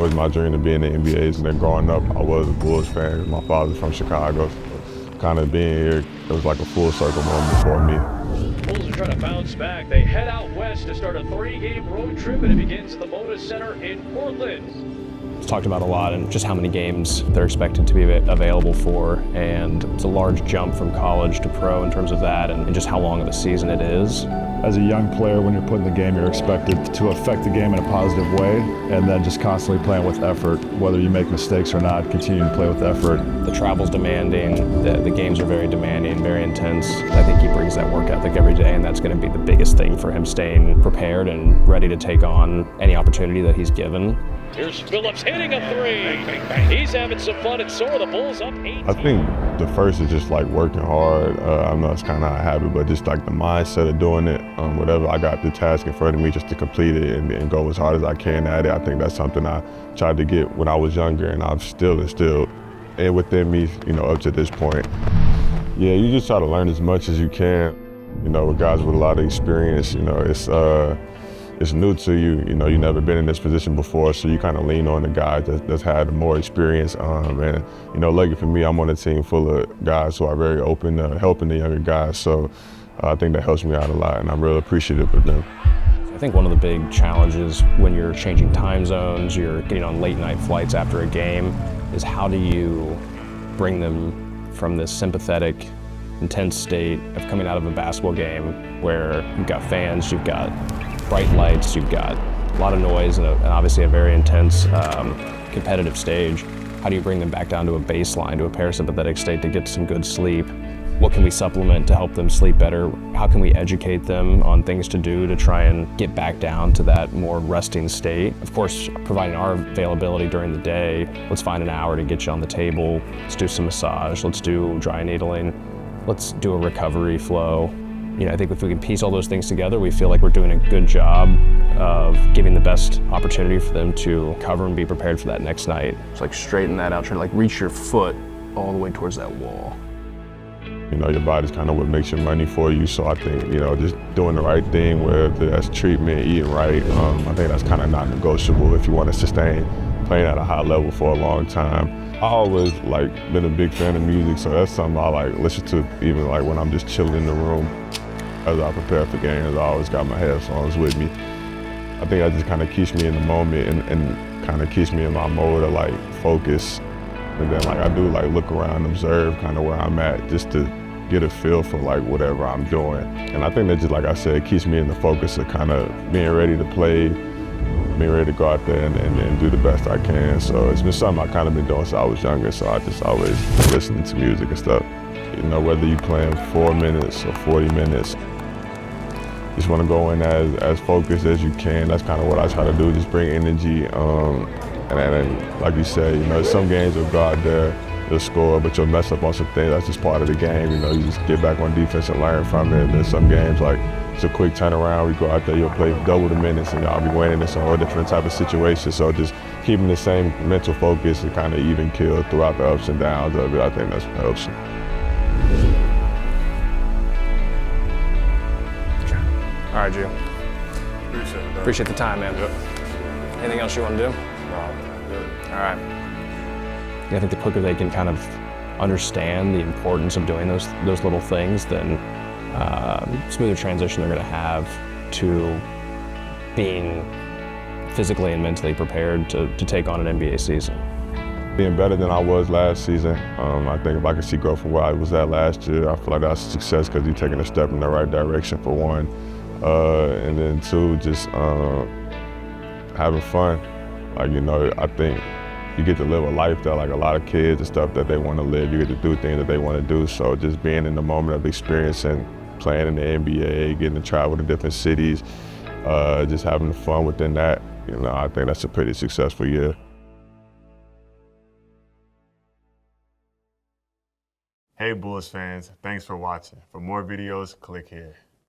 always my dream to be in the NBA. And then growing up, I was a Bulls fan. My father's from Chicago. So kind of being here, it was like a full circle moment for me. Bulls are trying to bounce back. They head out west to start a 3-game road trip, and it begins at the Moda Center in Portland. It's talked about a lot and just how many games they're expected to be available for, and it's a large jump from college to pro in terms of that and just how long of a season it is. As a young player, when you're put in the game, you're expected to affect the game in a positive way, and then just constantly playing with effort. Whether you make mistakes or not, continue to play with effort. The travel's demanding, the games are very demanding, very intense. I think he brings that work ethic every day, and that's going to be the biggest thing for him, staying prepared and ready to take on any opportunity that he's given. Here's Phillips hitting a three. He's having some fun, and so are the Bulls up 18. I think the first is just like working hard. I know it's kind of a habit, but just like the mindset of doing it. Whatever I got the task in front of me, just to complete it and go as hard as I can at it. I think that's something I tried to get when I was younger, and I've still instilled and within me, up to this point. Yeah, you just try to learn as much as you can. With guys with a lot of experience, it's new to you. You've never been in this position before, so you kind of lean on the guys that's had more experience. And lucky for me, I'm on a team full of guys who are very open to helping the younger guys. So I think that helps me out a lot, and I'm really appreciative of them. I think one of the big challenges when you're changing time zones, you're getting on late night flights after a game, is how do you bring them from this sympathetic, intense state of coming out of a basketball game where you've got fans, you've got bright lights, you've got a lot of noise, and obviously a very intense competitive stage. How do you bring them back down to a baseline, to a parasympathetic state to get some good sleep? What can we supplement to help them sleep better? How can we educate them on things to do to try and get back down to that more resting state? Of course, providing our availability during the day. Let's find an hour to get you on the table. Let's do some massage. Let's do dry needling. Let's do a recovery flow. I think if we can piece all those things together, we feel like we're doing a good job of giving the best opportunity for them to cover and be prepared for that next night. It's like straighten that out, try to reach your foot all the way towards that wall. Your body's kind of what makes your money for you. So I think, just doing the right thing, whether that's treatment, eating right, I think that's kind of not negotiable if you want to sustain playing at a high level for a long time. I always been a big fan of music, so that's something I listen to even when I'm just chilling in the room. As I prepare for games, I always got my headphones with me. I think that just kind of keeps me in the moment and kind of keeps me in my mode of focus. And then I do look around and observe kind of where I'm at just to get a feel for whatever I'm doing. And I think that just, like I said, keeps me in the focus of kind of being ready to play, being ready to go out there and do the best I can. So it's been something I kind of been doing since I was younger, so I just always listening to music and stuff. Whether you playing 4 minutes or 40 minutes, just want to go in as focused as you can. That's kind of what I try to do, just bring energy. And like you said, some games will go out there, you'll score, but you'll mess up on some things. That's just part of the game. You just get back on defense and learn from it. And then some games, it's a quick turnaround. We go out there, you'll play double the minutes, and y'all be winning. It's a whole different type of situation. So just keeping the same mental focus and kind of even keel throughout the ups and downs of it, I think that's what helps. All right, Gio. Appreciate the time, man. Yep. Anything else you want to do? No, good. All right. I think the quicker they can kind of understand the importance of doing those little things, then smoother transition they're going to have to being physically and mentally prepared to take on an NBA season. Being better than I was last season. I think if I could see growth from where I was at last year, I feel like that's a success because you're taking a step in the right direction, for one. And then two, just having fun. I think you get to live a life that a lot of kids and stuff that they want to live. You get to do things that they want to do. So just being in the moment of experiencing, playing in the NBA, getting to travel to different cities, just having fun within that, I think that's a pretty successful year. Hey Bulls fans, thanks for watching. For more videos, click here.